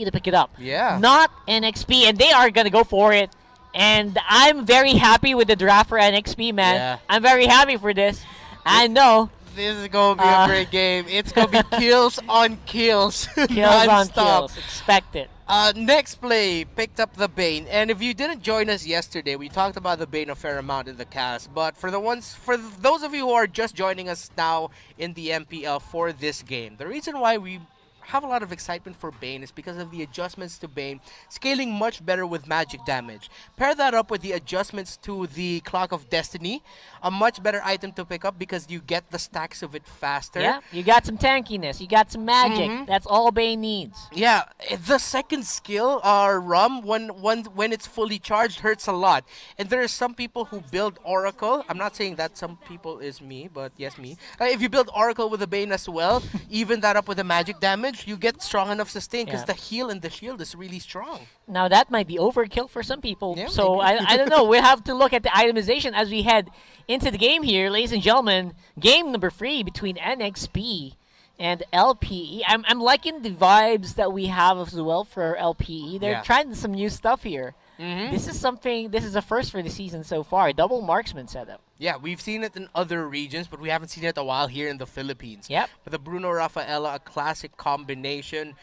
LPE to pick it up. Yeah. Not NXP, and they are going to go for it. And I'm very happy with the draft for NXP, man. Yeah. I'm very happy for this. I know. This is going to be a great game. It's going to be kills on kills. Kills on kills. Expect it. Nexplay picked up the Bane, and if you didn't join us yesterday, we talked about the Bane a fair amount in the cast. But for those of you who are just joining us now in the MPL for this game, the reason why we have a lot of excitement for Bane is because of the adjustments to Bane scaling much better with magic damage. Pair that up with the adjustments to the Clock of Destiny, a much better item to pick up because you get the stacks of it faster. Yeah, you got some tankiness, you got some magic. That's all Bane needs. Yeah, the second skill, Rum, when it's fully charged, hurts a lot. And there are some people who build Oracle. I'm not saying that some people is me, but yes, me. If you build Oracle with a Bane as well, even that up with the magic damage, you get strong enough sustain because the heal and the shield is really strong. Now that might be overkill for some people. Yeah, so I don't know. We'll have to look at the itemization as we head into the game here, ladies and gentlemen. Game number 3 between NXP and LPE. I'm liking the vibes that we have as well for LPE. They're trying some new stuff here. This is a first for the season so far. Double marksman setup. Yeah, we've seen it in other regions, but we haven't seen it a while here in the Philippines. Yep. With the Bruno Rafaela, a classic combination.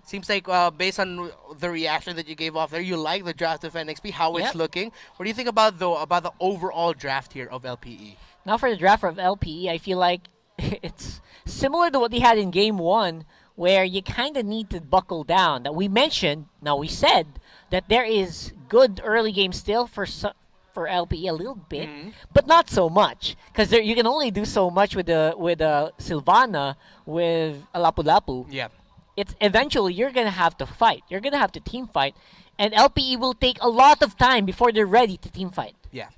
Seems like based on the reaction that you gave off there, you like the draft of NXP, how it's looking. What do you think about the overall draft here of LPE? Now for the draft of LPE, I feel like it's similar to what they had in Game 1, where you kind of need to buckle down. That we mentioned, now we said that there is good early game still for LPE a little bit, but not so much, because you can only do so much with Sylvana, with Lapu-Lapu. Yeah. It's eventually you're gonna have to fight. You're gonna have to team fight, and LPE will take a lot of time before they're ready to team fight. Yeah.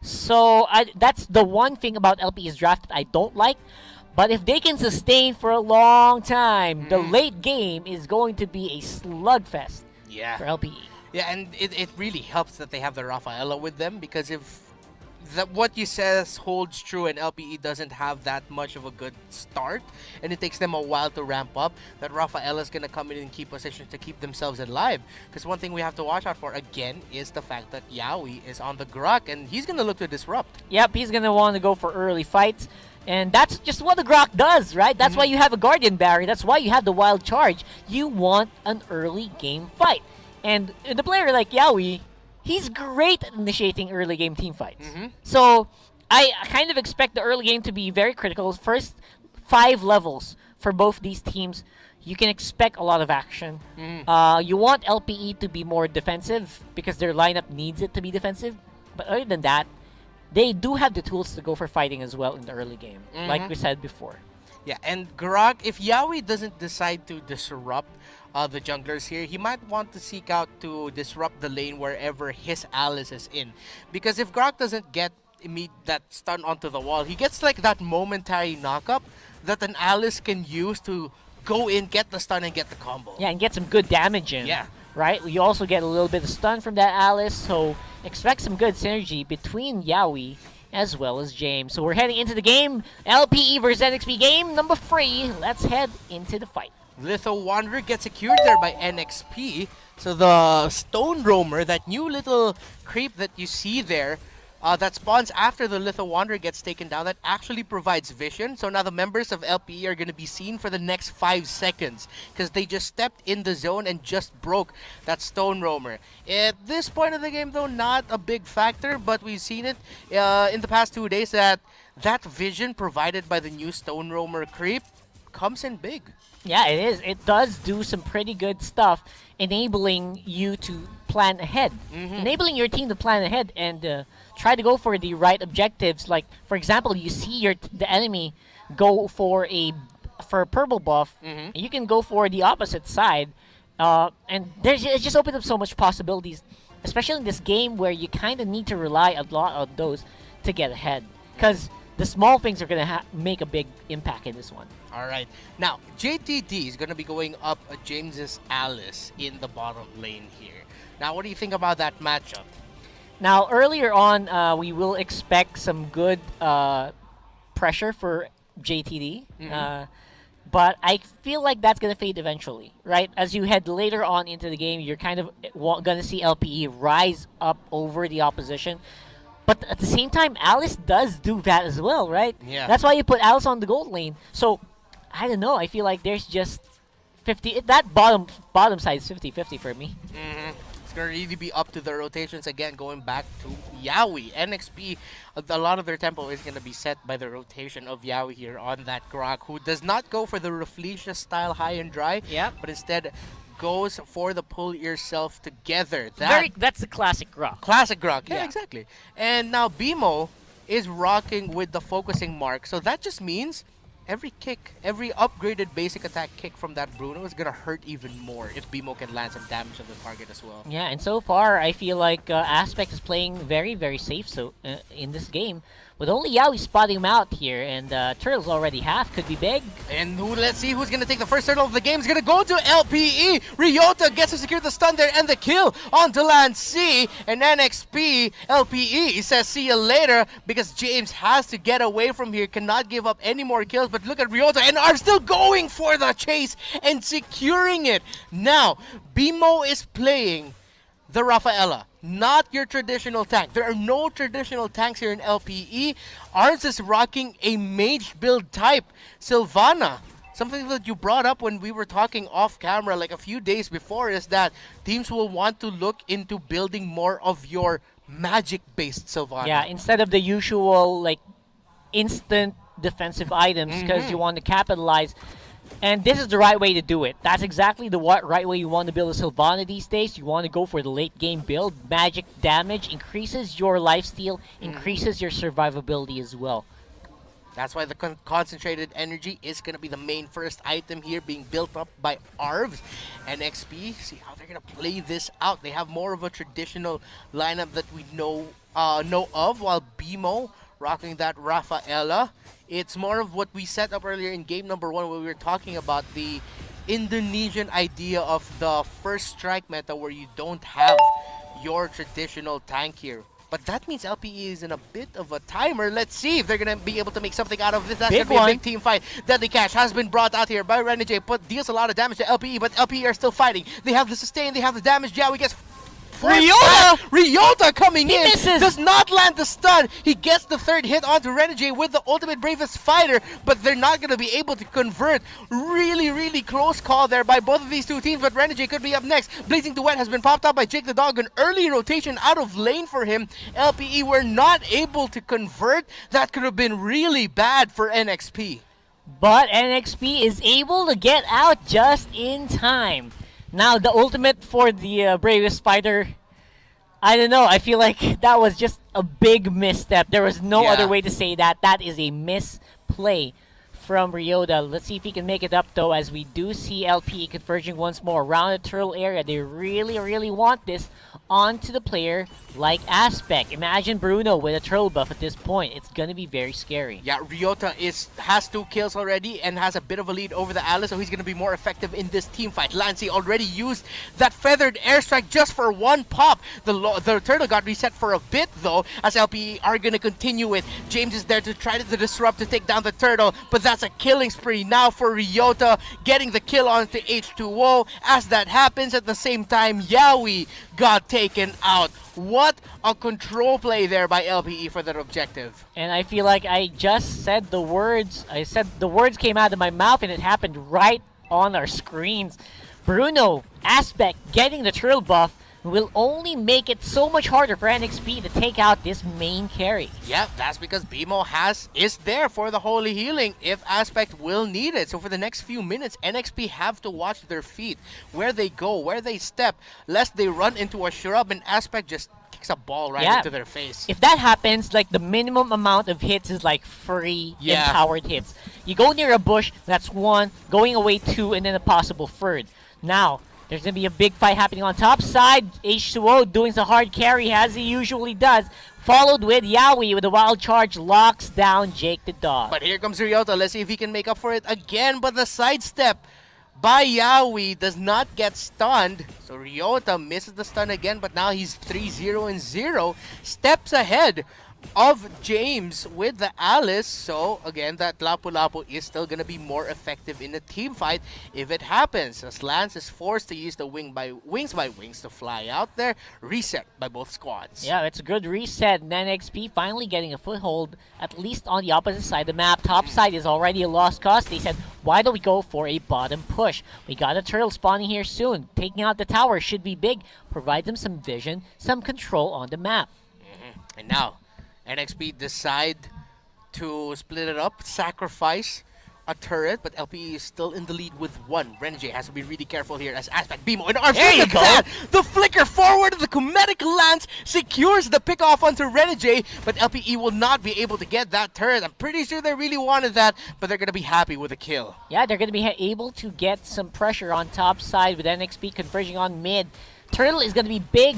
So that's the one thing about LPE's draft that I don't like. But if they can sustain for a long time, the late game is going to be a slugfest for LPE. Yeah, and it really helps that they have the Rafaela with them, because if what you says holds true and LPE doesn't have that much of a good start and it takes them a while to ramp up, that Rafaela is going to come in and keep position to keep themselves alive. Because one thing we have to watch out for, again, is the fact that Yaoi is on the Grok and he's going to look to disrupt. Yep, he's going to want to go for early fights. And that's just what the Grok does, right? That's why you have a Guardian Barrier. That's why you have the Wild Charge. You want an early game fight. And the player like Yaoi, he's great at initiating early game team fights. So I kind of expect the early game to be very critical. First 5 levels for both these teams, you can expect a lot of action. You want LPE to be more defensive because their lineup needs it to be defensive. But other than that, they do have the tools to go for fighting as well in the early game, like we said before. Yeah, and Grok, if Yaoi doesn't decide to disrupt the junglers here, he might want to seek out to disrupt the lane wherever his Alice is in. Because if Grok doesn't get that stun onto the wall, he gets like that momentary knockup that an Alice can use to go in, get the stun, and get the combo. Yeah, and get some good damage in. Yeah. Right? You also get a little bit of stun from that Alice, so expect some good synergy between Yaoi as well as James. So we're heading into the game. LPE versus NXP game number 3. Let's head into the fight. Litho Wanderer gets secured there by NXP. So the Stone Roamer, that new little creep that you see there, that spawns after the Litho Wanderer gets taken down, that actually provides vision. So now the members of LPE are going to be seen for the next 5 seconds because they just stepped in the zone and just broke that Stone Roamer. At this point of the game, though, not a big factor, but we've seen it in the past 2 days that vision provided by the new Stone Roamer creep comes in big. Yeah, it is. It does do some pretty good stuff, enabling you to plan ahead. Enabling your team to plan ahead and try to go for the right objectives. Like, for example, you see the enemy go for a purple buff, and you can go for the opposite side. And it just opens up so much possibilities, especially in this game where you kind of need to rely a lot on those to get ahead. Because the small things are going to make a big impact in this one. All right. Now, JTD is going to be going up James's Alice in the bottom lane here. Now, what do you think about that matchup? Now, earlier on, we will expect some good pressure for JTD. but I feel like that's going to fade eventually, right? As you head later on into the game, you're kind of going to see LPE rise up over the opposition. But at the same time, Alice does do that as well, right? Yeah. That's why you put Alice on the gold lane. So, I don't know. I feel like there's just 50... That bottom side is 50-50 for me. It's going to really be up to the rotations again, going back to Yawi. NXP, a lot of their tempo is going to be set by the rotation of Yawi here on that Grok, who does not go for the Rafflesia style high and dry, Yep. but instead goes for the pull yourself together. That's the classic Grok. Classic Grok, yeah, Yeah. exactly. And now BMO is rocking with the focusing mark, so that just means every kick, every upgraded basic attack kick from that Bruno is gonna hurt even more if BMO can land some damage on the target as well. Yeah, and so far, I feel like Aspect is playing very, very safe in this game. With only Yaoi spotting him out here, and Turtle's already half, could be big. And let's see who's gonna take the first turtle of the game. Is gonna go to LPE. Ryota gets to secure the stun there and the kill onto Land C. And NXP, LPE says see you later because James has to get away from here, cannot give up any more kills. But look at Ryota and are still going for the chase and securing it. Now, BMO is playing the Rafaela, not your traditional tank. There are no traditional tanks here in LPE. Ours is rocking a mage build type, Sylvana. Something that you brought up when we were talking off camera like a few days before is that teams will want to look into building more of your magic-based Sylvana. Yeah, instead of the usual like instant defensive items, because you want to capitalize. And this is the right way to do it. That's exactly the right way you want to build a Sylvana these days. You want to go for the late game build. Magic damage increases your lifesteal, increases your survivability as well. That's why the concentrated energy is going to be the main first item here being built up by Arvs. NXP, see how they're going to play this out. They have more of a traditional lineup that we know of, while BMO rocking that Rafaela. It's more of what we set up earlier in game number 1 where we were talking about the Indonesian idea of the first strike meta where you don't have your traditional tank here. But that means LPE is in a bit of a timer. Let's see if they're going to be able to make something out of this. That's going to be a big team fight. Deadly Cash has been brought out here by Renegade, but deals a lot of damage to LPE, but LPE are still fighting. They have the sustain, they have the damage. Jowie gets Ryota coming in, misses. Does not land the stun. He gets the third hit onto Renegade with the ultimate bravest fighter, but they're not going to be able to convert. Really, really close call there by both of these two teams, but Renegade could be up next. Blazing Duet has been popped up by Jake the Dog. An early rotation out of lane for him. LPE were not able to convert. That could have been really bad for NXP. But NXP is able to get out just in time. Now, the ultimate for the bravest fighter, I don't know. I feel like that was just a big misstep. There was no other way to say that. That is a misplay from Ryota. Let's see if he can make it up, though, as we do see LPE converging once more around the turtle area. They really, really want this onto the player like Aspect. Imagine Bruno with a turtle buff at this point. It's going to be very scary. Yeah, Ryota has 2 kills already and has a bit of a lead over the Alice, so he's going to be more effective in this team fight. Lancey already used that feathered airstrike just for 1 pop. The turtle got reset for a bit, though, as LPE are going to continue it. James is there to try to disrupt, to take down the turtle, but that's a killing spree now for Ryota, getting the kill onto H2O. As that happens, at the same time, Yaoi got taken out. What a control play there by LPE for that objective. And I feel like I just said the words. I said the words came out of my mouth and it happened right on our screens. Bruno, Aspect getting the turtle buff will only make it so much harder for NXP to take out this main carry. Yep, that's because BMO is there for the holy healing if Aspect will need it. So for the next few minutes, NXP have to watch their feet, where they go, where they step, lest they run into a shrub and Aspect just kicks a ball right into their face. If that happens, like the minimum amount of hits is like free empowered hits. You go near a bush, that's 1, going away 2, and then a possible third. Now, there's going to be a big fight happening on top side. H2O doing the hard carry as he usually does. Followed with Yaoi with a wild charge, locks down Jake the Dog. But here comes Ryota. Let's see if he can make up for it again. But the sidestep by Yaoi does not get stunned. So Ryota misses the stun again, but now he's 3-0-0. Steps ahead of James with the Alice. So again, that Lapu Lapu is still gonna be more effective in a team fight if it happens, as Lance is forced to use the wings by wings to fly out there. Reset by both squads. Yeah, it's a good reset. And NXP finally getting a foothold, at least on the opposite side of the map. Top side is already a lost cause. They said, why don't we go for a bottom push? We got a turtle spawning here soon. Taking out the tower should be big. Provide them some vision, some control on the map. And now, NXP decide to split it up, sacrifice a turret, but LPE is still in the lead with one. Renegade has to be really careful here as Aspect Beamo and arms. There you go! The flicker forward of the Comedic Lance secures the pick off onto Renegade, but LPE will not be able to get that turret. I'm pretty sure they really wanted that, but they're going to be happy with a kill. Yeah, they're going to be able to get some pressure on top side with NXP converging on mid. Turtle is going to be big.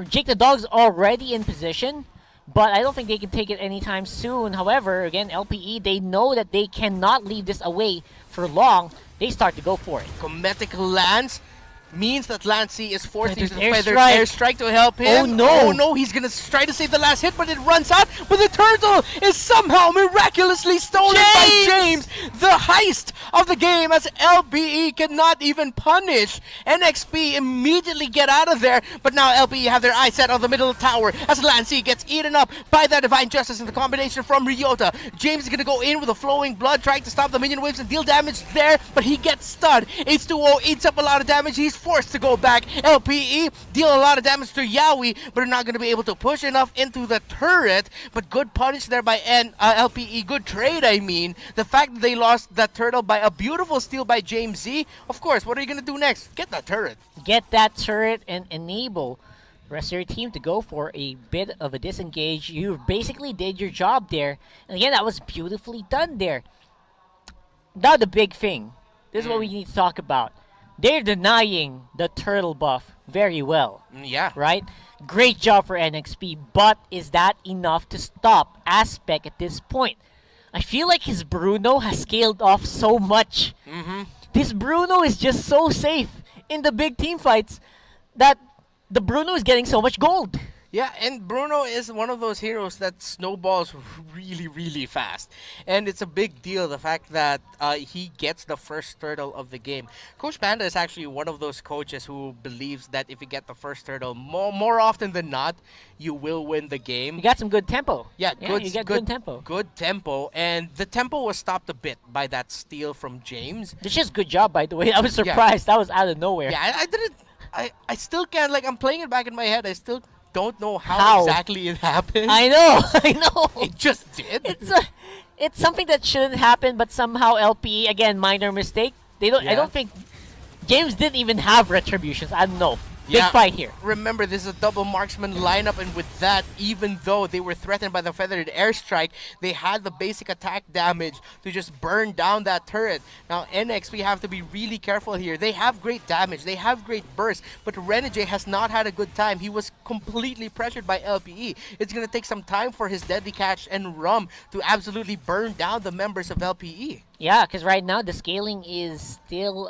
Jake the Dog's already in position, but I don't think they can take it anytime soon. However, again, LPE, they know that they cannot leave this away for long. They start to go for it. Cometic Lance means that Lancey is forced to use the feathered airstrike. airstrike to help him. Oh no! Oh no, he's gonna try to save the last hit, but it runs out. But the turtle is somehow miraculously stolen by James. The heist of the game, as LPE cannot even punish. NXP immediately get out of there, but now LPE have their eyes set on the middle tower as Lancey gets eaten up by that Divine Justice in the combination from Ryota. James is gonna go in with a flowing blood, trying to stop the minion waves and deal damage there, but he gets stunned. H2O eats up a lot of damage. He's forced to go back. LPE deal a lot of damage to Yaoi, but are not going to be able to push enough into the turret. But good punish there by LPE. Good trade, I mean. The fact that they lost that turtle by a beautiful steal by James Z. Of course, what are you going to do next? Get that turret. Get that turret and enable the rest of your team to go for a bit of a disengage. You basically did your job there. And again, that was beautifully done there. Now the big thing. This is what we need to talk about. They're denying the turtle buff very well. Yeah. Right? Great job for NXP, but is that enough to stop Aspect at this point? I feel like his Bruno has scaled off so much. This Bruno is just so safe in the big team fights that the Bruno is getting so much gold. Yeah, and Bruno is one of those heroes that snowballs really, really fast. And it's a big deal, the fact that he gets the first turtle of the game. Coach Panda is actually one of those coaches who believes that if you get the first turtle, more often than not, you will win the game. You got some good tempo. Yeah, you get good tempo. Good tempo, and the tempo was stopped a bit by that steal from James. It's just good job, by the way. I was surprised. That was out of nowhere. Yeah, I didn't... I still can't, like, I'm playing it back in my head. I still don't know how exactly it happened. I know, I know. It just did. It's something that shouldn't happen, but somehow LPE, again, minor mistake. They don't. I don't think James didn't even have retributions. I don't know. Big fight here. Remember, this is a double marksman lineup, and with that, even though they were threatened by the feathered airstrike, they had the basic attack damage to just burn down that turret. Now, NX, we have to be really careful here. They have great damage, they have great burst, but Renegade has not had a good time. He was completely pressured by LPE. It's going to take some time for his Deadly Catch and Rum to absolutely burn down the members of LPE. Yeah, because right now the scaling is still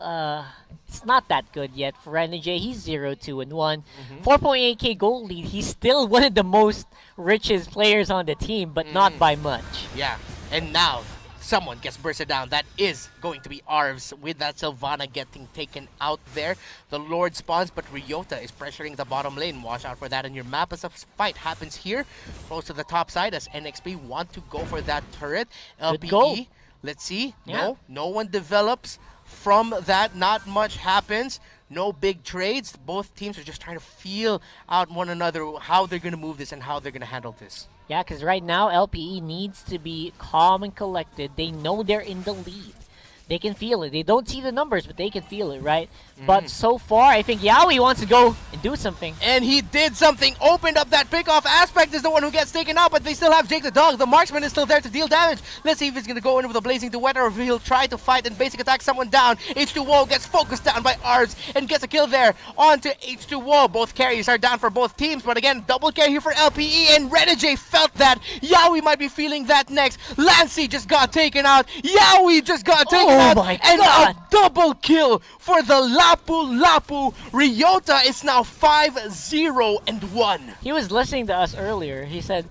it's not that good yet for Renegade. He's 0-2-1. 4.8k gold lead. He's still one of the most richest players on the team, but not by much. Yeah, and now someone gets bursted down. That is going to be Arvs with that Sylvana getting taken out there. The Lord spawns, but Ryota is pressuring the bottom lane. Watch out for that in your map as a fight happens here. Close to the top side as NXP want to go for that turret. LPE, let's see. Yeah. No one develops from that. Not much happens. No big trades. Both teams are just trying to feel out one another how they're going to move this and how they're going to handle this. Yeah, because right now LPE needs to be calm and collected. They know they're in the lead. They can feel it. They don't see the numbers, but they can feel it, right? But so far, I think Yaoi wants to go and do something. And he did something. Opened up that pickoff. Aspect is the one who gets taken out, but they still have Jake the Dog. The marksman is still there to deal damage. Let's see if he's going to go in with a blazing duet or if he'll try to fight and basic attack someone down. H2O gets focused down by Arvs and gets a kill there. On to H2O. Both carries are down for both teams, but again, double carry here for LPE, and Renegade felt that. Yaoi might be feeling that next. Lancey just got taken out. Yaoi just got taken out. My and God. a double kill for the Lapu Lapu. Ryota is now 5-0-1. He was listening to us earlier. He said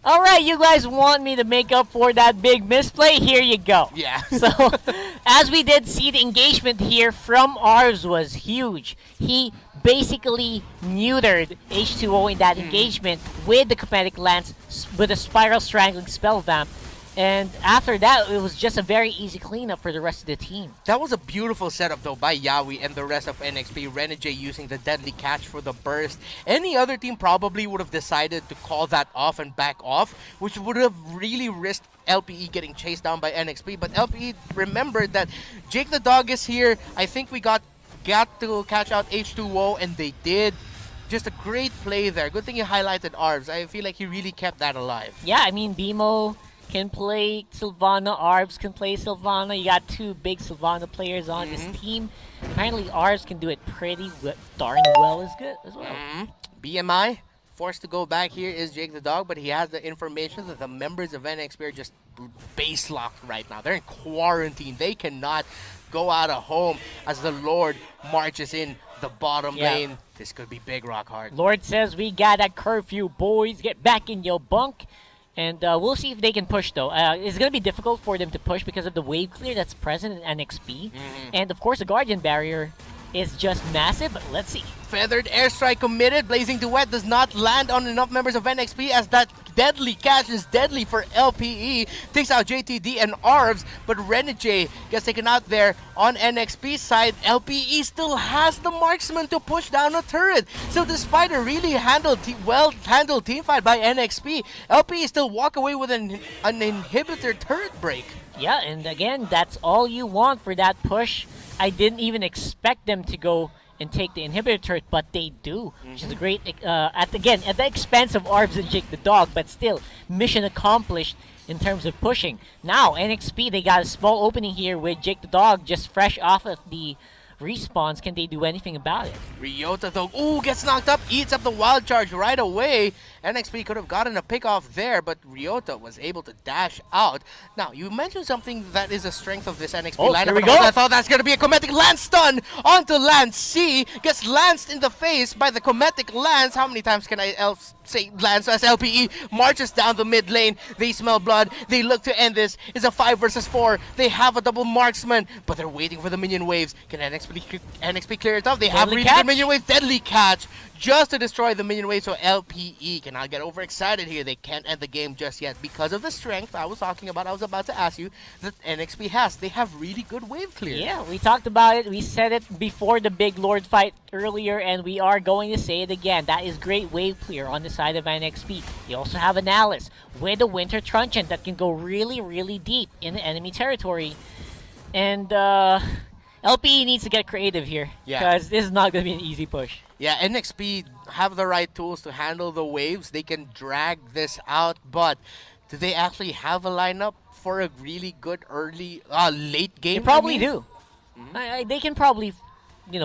All right, you guys want me to make up for that big misplay? Here you go. Yeah. So, as we did see, the engagement here from Arves was huge. He basically neutered H2O in that engagement with the Comedic Lance, with a Spiral Strangling Spell Vamp. And after that, it was just a very easy cleanup for the rest of the team. That was a beautiful setup though by Yawi and the rest of NXP. Renegade using the deadly catch for the burst. Any other team probably would have decided to call that off and back off, which would have really risked LPE getting chased down by NXP. But LPE remembered that Jake the Dog is here. I think we got to catch out H2O, and they did. Just a great play there. Good thing you highlighted Arves. I feel like he really kept that alive. Yeah, I mean, BMO can play Sylvana, Arves can play Sylvana. You got two big Sylvana players on this team. Apparently, Arves can do it pretty darn well as well. BMI, forced to go back here is Jake the Dog, but he has the information that the members of NXP are just base locked right now. They're in quarantine. They cannot go out of home as the Lord marches in the bottom lane. This could be big, Rock Hard. Lord says, we got a curfew, boys. Get back in your bunk. And we'll see if they can push, though. It's going to be difficult for them to push because of the wave clear that's present in NXP. And, of course, the Guardian Barrier is just massive, but let's see. Feathered Airstrike committed. Blazing Duet does not land on enough members of NXP as that deadly catch is deadly for LPE. Takes out JTD and Arves, but Renegade gets taken out there on NXP side. LPE still has the marksman to push down a turret. So despite a really well-handled team fight by NXP, LPE still walk away with an inhibitor turret break. Yeah, and again, that's all you want for that push. I didn't even expect them to go and take the inhibitor turret, but they do, which is a great, at the expense of Arves and Jake the Dog, but still, mission accomplished in terms of pushing. Now, NXP, they got a small opening here with Jake the Dog just fresh off of the respawns. Can they do anything about it? Ryota though, ooh, gets knocked up, eats up the wild charge right away. NXP could have gotten a pick off there, but Ryota was able to dash out. Now, you mentioned something that is a strength of this NXP lineup. Here we go. I thought that's going to be a Cometic Lance stun onto Lance C. Gets lanced in the face by the Cometic Lance. How many times can I say Lance as LPE marches down the mid lane? They smell blood. They look to end this. It's a 5 versus 4. They have a double marksman, but they're waiting for the minion waves. Can NXP clear it off? They have really good minion wave. Deadly catch just to destroy the minion wave, so LPE cannot get overexcited here. They can't end the game just yet because of the strength I was talking about. I was about to ask you that NXP has. They have really good wave clear. Yeah, we talked about it. We said it before the big Lord fight earlier, and we are going to say it again. That is great wave clear on the side of NXP. You also have an Alice with a Winter Truncheon that can go really, really deep in the enemy territory. And LPE needs to get creative here because this is not going to be an easy push. Yeah, NXP have the right tools to handle the waves. They can drag this out, but do they actually have a lineup for a really good early, late game? They probably do. They can probably,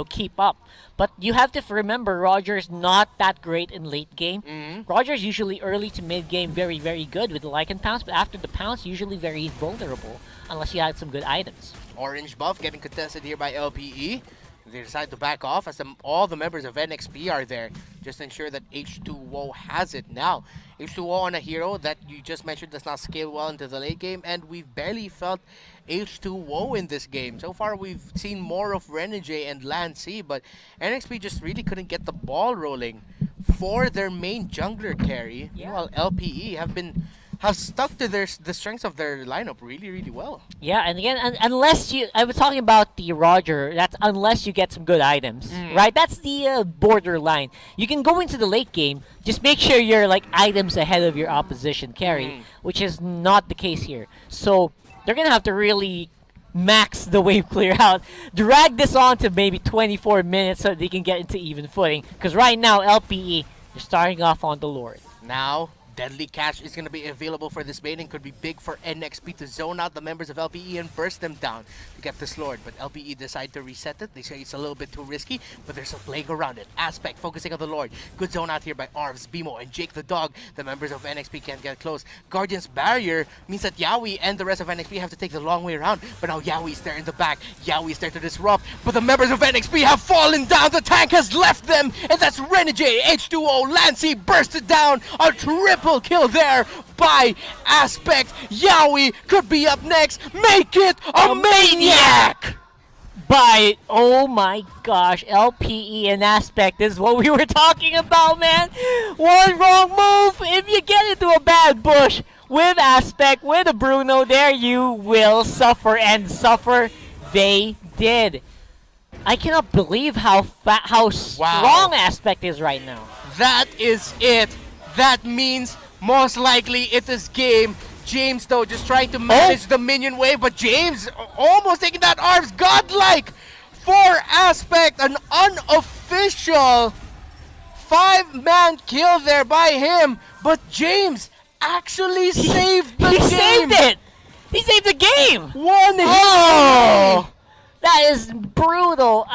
keep up. But you have to remember, Roger's not that great in late game. Roger's usually early to mid game very, very good with the Lycan Pounce, but after the Pounce, usually very vulnerable unless you had some good items. Orange buff getting contested here by LPE. They decide to back off as all the members of NXP are there just to ensure that H2O has it. Now, H2O on a hero that you just mentioned does not scale well into the late game, and we've barely felt H2O in this game. So far, we've seen more of Renegade and Lancy, but NXP just really couldn't get the ball rolling for their main jungler carry. While LPE have stuck to the strengths of their lineup really, really well. Yeah, and again, unless I was talking about the Roger, that's unless you get some good items, right? That's the borderline. You can go into the late game, just make sure you're items ahead of your opposition carry, which is not the case here. So they're gonna have to really max the wave clear out, drag this on to maybe 24 minutes so they can get into even footing. Because right now, LPE, they're starting off on the Lord. Now, Deadly Catch is going to be available for this baiting. Could be big for NXP to zone out the members of LPE and burst them down to get this Lord. But LPE decide to reset it. They say it's a little bit too risky, but there's a plague around it. Aspect focusing on the Lord. Good zone out here by Arves, BMO, and Jake the Dog. The members of NXP can't get close. Guardian's Barrier means that Yawi and the rest of NXP have to take the long way around. But now Yawi's there in the back. Yawi's there to disrupt. But the members of NXP have fallen down. The tank has left them. And that's Renegade, H2O, Lancy bursted down. A triple Triple kill there by Aspect. Yowie could be up next. Make it a maniac! By, oh my gosh, LPE and Aspect is what we were talking about, man. One wrong move, if you get into a bad bush with Aspect, with a Bruno there, you will suffer, and suffer they did. I cannot believe how strong Aspect is right now. That is it. That means most likely it is game. James, though, just trying to manage the minion wave, but James almost taking that arms. Godlike for Aspect, an unofficial 5-man kill there by him, but James actually saved the game. He saved it! He saved the game! One hit! Oh! That is brutal.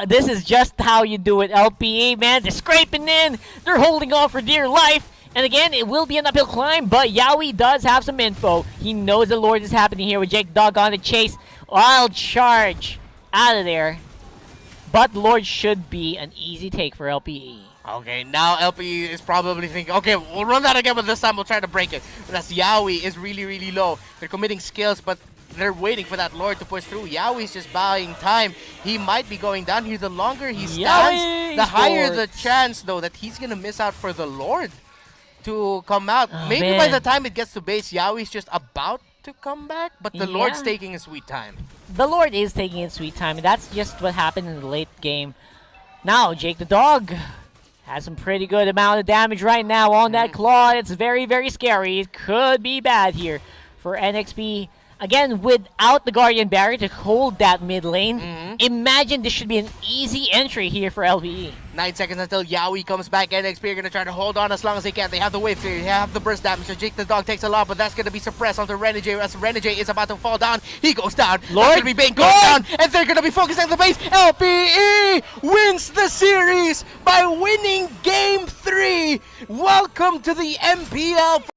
This is just how you do it, LPE, man. They're scraping in. They're holding on for dear life. And again, it will be an uphill climb, but Yowie does have some info. He knows the Lord is happening here with Jake Dog on the chase. Wild charge out of there. But Lord should be an easy take for LPE. Okay, now LPE is probably thinking, okay, we'll run that again, but this time we'll try to break it. But that's Yowie is really, really low. They're committing skills, but they're waiting for that Lord to push through. Yowie's just buying time. He might be going down here. The longer he stands, the higher the chance, though, that he's going to miss out for the Lord to come out. Maybe by the time it gets to base, Yowie's just about to come back, but the Lord's taking his sweet time. The Lord is taking his sweet time, and that's just what happened in the late game. Now, Jake the Dog has some pretty good amount of damage right now on that claw. It's very, very scary. It could be bad here for NXP. Again, without the Guardian Barrier to hold that mid lane, imagine this should be an easy entry here for LPE. 9 seconds until Yowie comes back. NXP are going to try to hold on as long as they can. They have the wave clear, they have the burst damage, so Jake the Dog takes a lot, but that's going to be suppressed onto Renegade as Renegade is about to fall down. He goes down. Lord be Bane goes down, and they're going to be focusing on the base. LPE wins the series by winning Game 3. Welcome to the MPL.